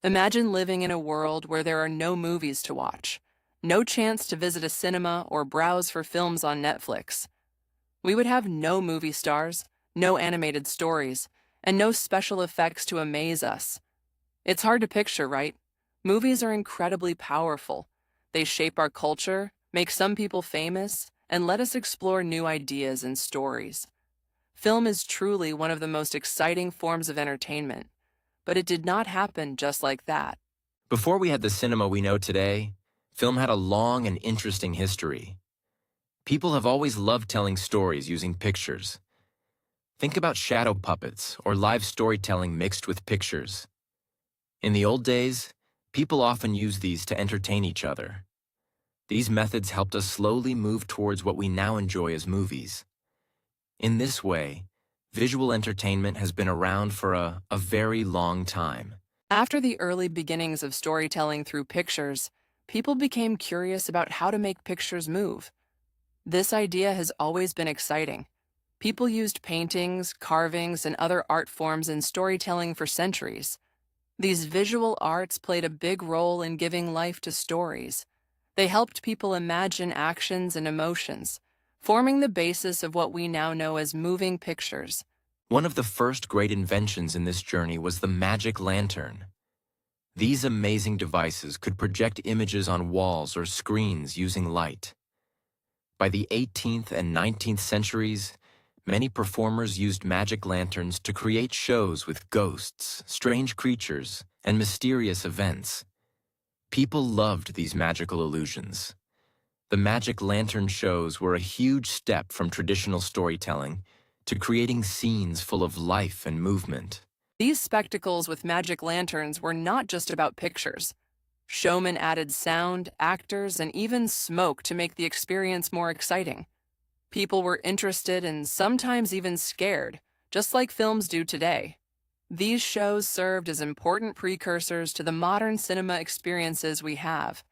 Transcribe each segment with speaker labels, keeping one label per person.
Speaker 1: Imagine living in a world where there are no movies to watch, no chance to visit a cinema or browse for films on Netflix. We would have no movie stars, no animated stories, and no special effects to amaze us. It's hard to picture, right? Movies are incredibly powerful. They shape our culture, make some people famous, and let us explore new ideas and stories. Film is truly one of the most exciting forms of entertainment, but it did not happen just like that.
Speaker 2: Before we had the cinema we know today, film had a long and interesting history. People have always loved telling stories using pictures. Think about shadow puppets or live storytelling mixed with pictures. In the old days, people often used these to entertain each other. These methods helped us slowly move towards what we now enjoy as movies. In this way, visual entertainment has been around for a very long time.
Speaker 1: After the early beginnings of storytelling through pictures, people became curious about how to make pictures move. This idea has always been exciting. People used paintings, carvings, and other art forms in storytelling for centuries. These visual arts played a big role in giving life to stories. They helped people imagine actions and emotions, forming the basis of what we now know as moving pictures.
Speaker 2: One of the first great inventions in this journey was the magic lantern. These amazing devices could project images on walls or screens using light. By the 18th and 19th centuries, many performers used magic lanterns to create shows with ghosts, strange creatures, and mysterious events. People loved these magical illusions. The magic lantern shows were a huge step from traditional storytelling to creating scenes full of life and movement.
Speaker 1: These spectacles with magic lanterns were not just about pictures. Showmen added sound, actors, and even smoke to make the experience more exciting. People were interested and sometimes even scared, just like films do today. These shows served as important precursors to the modern cinema experiences we have.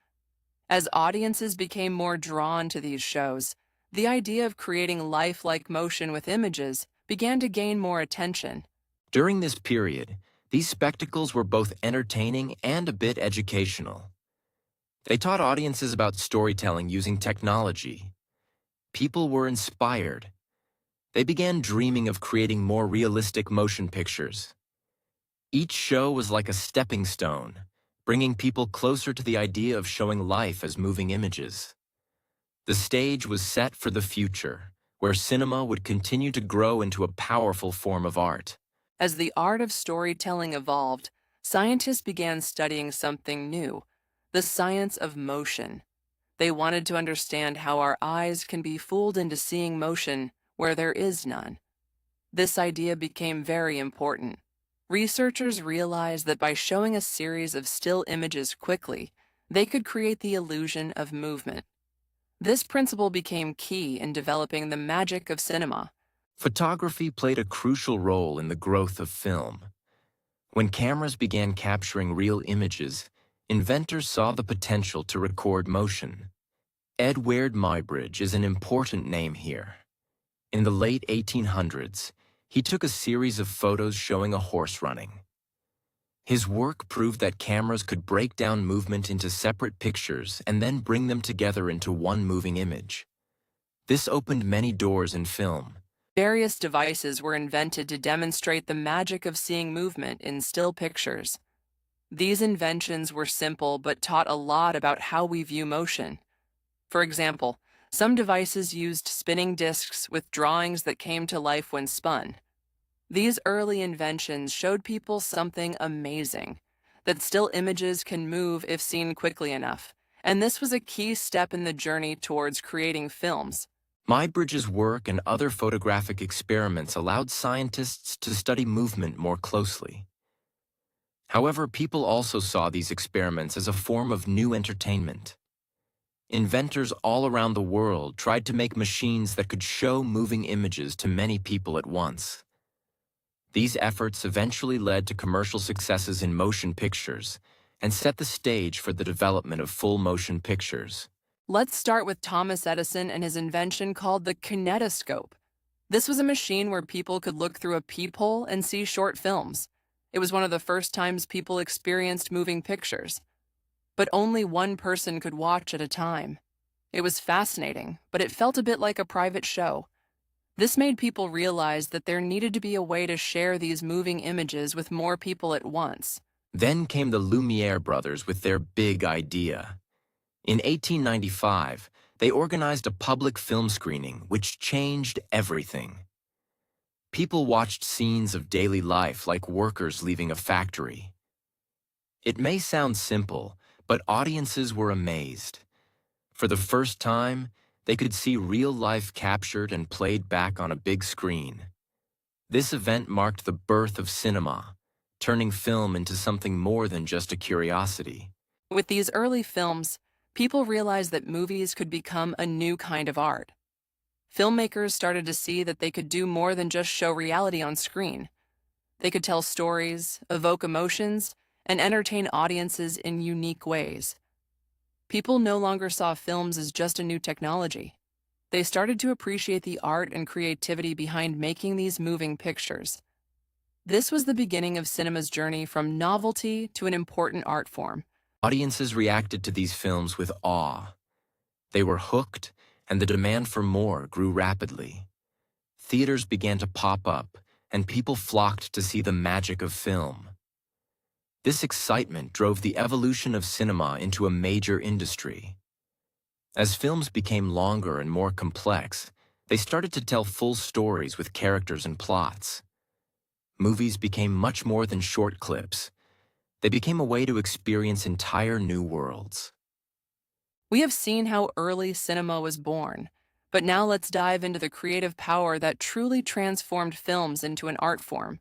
Speaker 1: As audiences became more drawn to these shows, the idea of creating lifelike motion with images began to gain more attention.
Speaker 2: During this period, these spectacles were both entertaining and a bit educational. They taught audiences about storytelling using technology. People were inspired. They began dreaming of creating more realistic motion pictures. Each show was like a stepping stone, bringing people closer to the idea of showing life as moving images. The stage was set for the future, where cinema would continue to grow into a powerful form of art.
Speaker 1: As the art of storytelling evolved, scientists began studying something new, the science of motion. They wanted to understand how our eyes can be fooled into seeing motion where there is none. This idea became very important. Researchers realized that by showing a series of still images quickly, they could create the illusion of movement. This principle became key in developing the magic of cinema.
Speaker 2: Photography played a crucial role in the growth of film. When cameras began capturing real images, inventors saw the potential to record motion. Edward Muybridge is an important name here. In the late 1800s, he took a series of photos showing a horse running. His work proved that cameras could break down movement into separate pictures and then bring them together into one moving image. This opened many doors in film.
Speaker 1: Various devices were invented to demonstrate the magic of seeing movement in still pictures. These inventions were simple but taught a lot about how we view motion. For example, some devices used spinning discs with drawings that came to life when spun. These early inventions showed people something amazing, that still images can move if seen quickly enough, and this was a key step in the journey towards creating films.
Speaker 2: Muybridge's work and other photographic experiments allowed scientists to study movement more closely. However, people also saw these experiments as a form of new entertainment. Inventors all around the world tried to make machines that could show moving images to many people at once. These efforts eventually led to commercial successes in motion pictures and set the stage for the development of full-motion pictures.
Speaker 1: Let's start with Thomas Edison and his invention called the kinetoscope. This was a machine where people could look through a peephole and see short films. It was one of the first times people experienced moving pictures, but only one person could watch at a time. It was fascinating, but it felt a bit like a private show. This made people realize that there needed to be a way to share these moving images with more people at once.
Speaker 2: Then came the Lumiere brothers with their big idea. In 1895, they organized a public film screening which changed everything. People watched scenes of daily life like workers leaving a factory. It may sound simple, but audiences were amazed. For the first time, they could see real life captured and played back on a big screen. This event marked the birth of cinema, turning film into something more than just a curiosity.
Speaker 1: With these early films, people realized that movies could become a new kind of art. Filmmakers started to see that they could do more than just show reality on screen. They could tell stories, evoke emotions, and entertain audiences in unique ways. People no longer saw films as just a new technology. They started to appreciate the art and creativity behind making these moving pictures. This was the beginning of cinema's journey from novelty to an important art form.
Speaker 2: Audiences reacted to these films with awe. They were hooked, and the demand for more grew rapidly. Theaters began to pop up, and people flocked to see the magic of film. This excitement drove the evolution of cinema into a major industry. As films became longer and more complex, they started to tell full stories with characters and plots. Movies became much more than short clips. They became a way to experience entire new worlds.
Speaker 1: We have seen how early cinema was born, but now let's dive into the creative power that truly transformed films into an art form.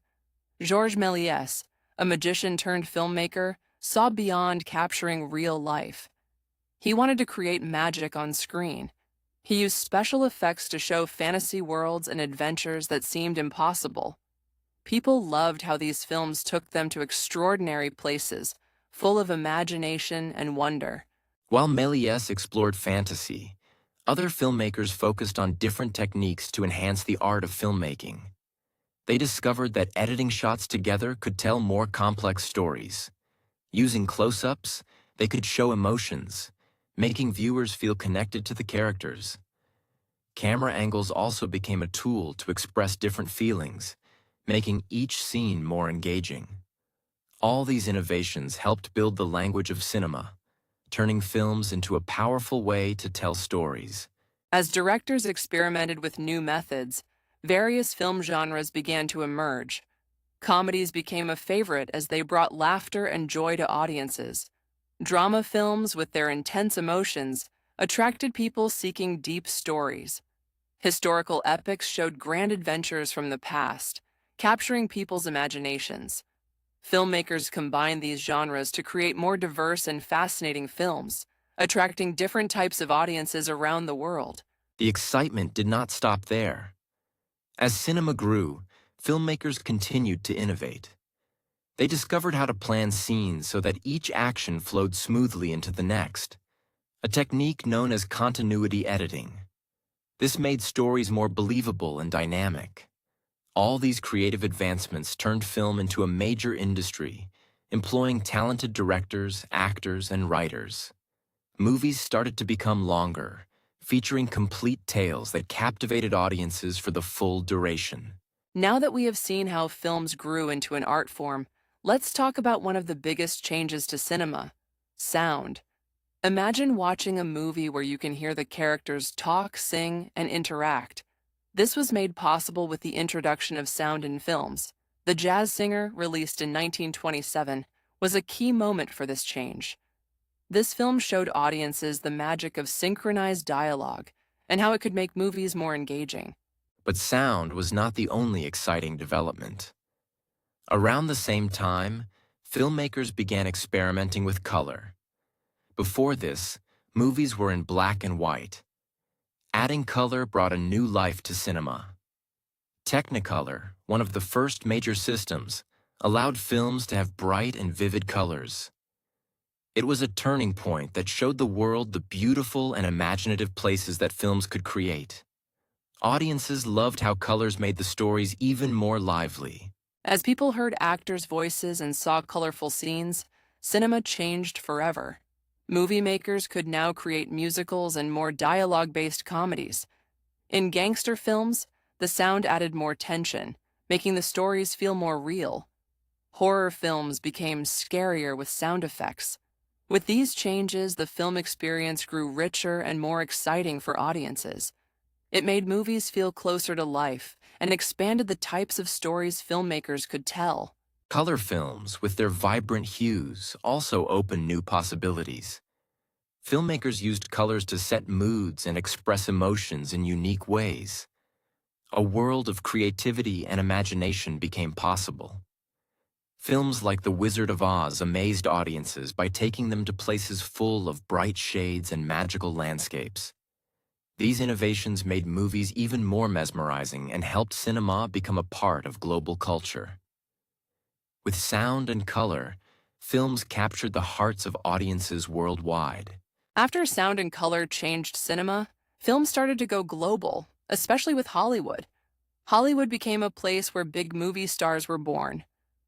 Speaker 1: Georges Méliès, a magician turned filmmaker, saw beyond capturing real life. He wanted to create magic on screen. He used special effects to show fantasy worlds and adventures that seemed impossible. People loved how these films took them to extraordinary places, full of imagination and wonder.
Speaker 2: While Méliès explored fantasy, other filmmakers focused on different techniques to enhance the art of filmmaking. They discovered that editing shots together could tell more complex stories. Using close-ups, they could show emotions, making viewers feel connected to the characters. Camera angles also became a tool to express different feelings, making each scene more engaging. All these innovations helped build the language of cinema, turning films into a powerful way to tell stories.
Speaker 1: As directors experimented with new methods, various film genres began to emerge. Comedies became a favorite as they brought laughter and joy to audiences. Drama films, with their intense emotions, attracted people seeking deep stories. Historical epics showed grand adventures from the past, capturing people's imaginations. Filmmakers combined these genres to create more diverse and fascinating films, attracting different types of audiences around the world.
Speaker 2: The excitement did not stop there. As cinema grew, filmmakers continued to innovate. They discovered how to plan scenes so that each action flowed smoothly into the next, a technique known as continuity editing. This made stories more believable and dynamic. All these creative advancements turned film into a major industry, employing talented directors, actors, and writers. Movies started to become longer, featuring complete tales that captivated audiences for the full duration.
Speaker 1: Now that we have seen how films grew into an art form, let's talk about one of the biggest changes to cinema: sound. Imagine watching a movie where you can hear the characters talk, sing, and interact. This was made possible with the introduction of sound in films. The Jazz Singer, released in 1927, was a key moment for this change. This film showed audiences the magic of synchronized dialogue and how it could make movies more engaging.
Speaker 2: But sound was not the only exciting development. Around the same time, filmmakers began experimenting with color. Before this, movies were in black and white. Adding color brought a new life to cinema. Technicolor, one of the first major systems, allowed films to have bright and vivid colors. It was a turning point that showed the world the beautiful and imaginative places that films could create. Audiences loved how colors made the stories even more lively.
Speaker 1: As people heard actors' voices and saw colorful scenes, cinema changed forever. Movie makers could now create musicals and more dialogue-based comedies. In gangster films, the sound added more tension, making the stories feel more real. Horror films became scarier with sound effects. With these changes, the film experience grew richer and more exciting for audiences. It made movies feel closer to life and expanded the types of stories filmmakers could tell.
Speaker 2: Color films, with their vibrant hues, also opened new possibilities. Filmmakers used colors to set moods and express emotions in unique ways. A world of creativity and imagination became possible. Films like The Wizard of Oz amazed audiences by taking them to places full of bright shades and magical landscapes. These innovations made movies even more mesmerizing and helped cinema become a part of global culture. With sound and color, films captured the hearts of audiences worldwide.
Speaker 1: After sound and color changed cinema, films started to go global, especially with Hollywood. Hollywood became a place where big movie stars were born.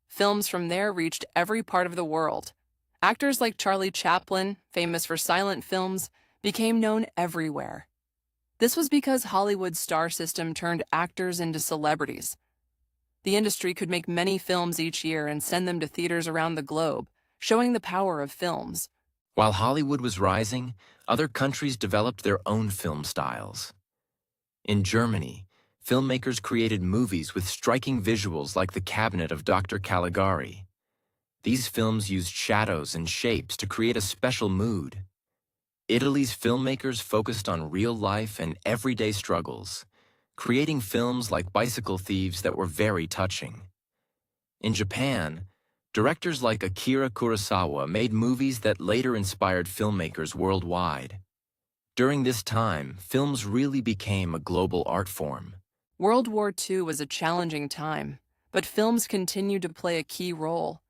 Speaker 1: Films from there reached every part of the world. Actors like Charlie Chaplin, famous for silent films, became known everywhere. This was because Hollywood's star system turned actors into celebrities. The industry could make many films each year and send them to theaters around the globe, showing the power of films.
Speaker 2: While Hollywood was rising, other countries developed their own film styles. In Germany, filmmakers created movies with striking visuals like The Cabinet of Dr. Caligari. These films used shadows and shapes to create a special mood. Italy's filmmakers focused on real life and everyday struggles, creating films like Bicycle Thieves that were very touching. In Japan, directors like Akira Kurosawa made movies that later inspired filmmakers worldwide. During this time, films really became a global art form.
Speaker 1: World War II was a challenging time, but films continued to play a key role.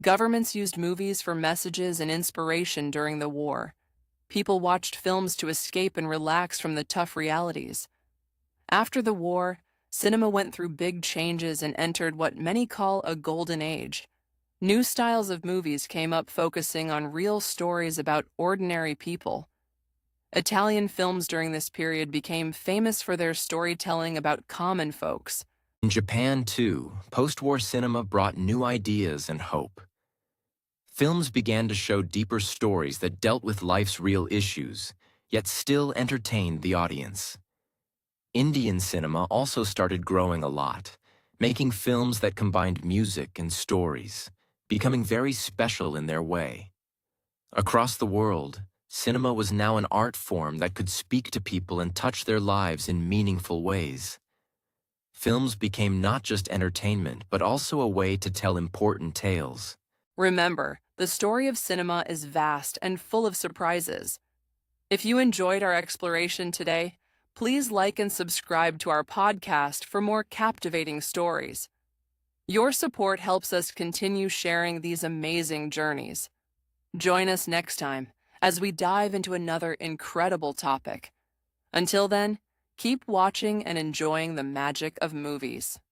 Speaker 1: Governments used movies for messages and inspiration during the war. People watched films to escape and relax from the tough realities. After the war, cinema went through big changes and entered what many call a golden age. New styles of movies came up focusing on real stories about ordinary people. Italian films during this period became famous for their storytelling about common folks.
Speaker 2: In Japan, too, post-war cinema brought new ideas and hope. Films began to show deeper stories that dealt with life's real issues, yet still entertained the audience. Indian cinema also started growing a lot, making films that combined music and stories, becoming very special in their way. Across the world, cinema was now an art form that could speak to people and touch their lives in meaningful ways. Films became not just entertainment, but also a way to tell important tales.
Speaker 1: Remember, the story of cinema is vast and full of surprises. If you enjoyed our exploration today, please like and subscribe to our podcast for more captivating stories. Your support helps us continue sharing these amazing journeys. Join us next time as we dive into another incredible topic. Until then, keep watching and enjoying the magic of movies.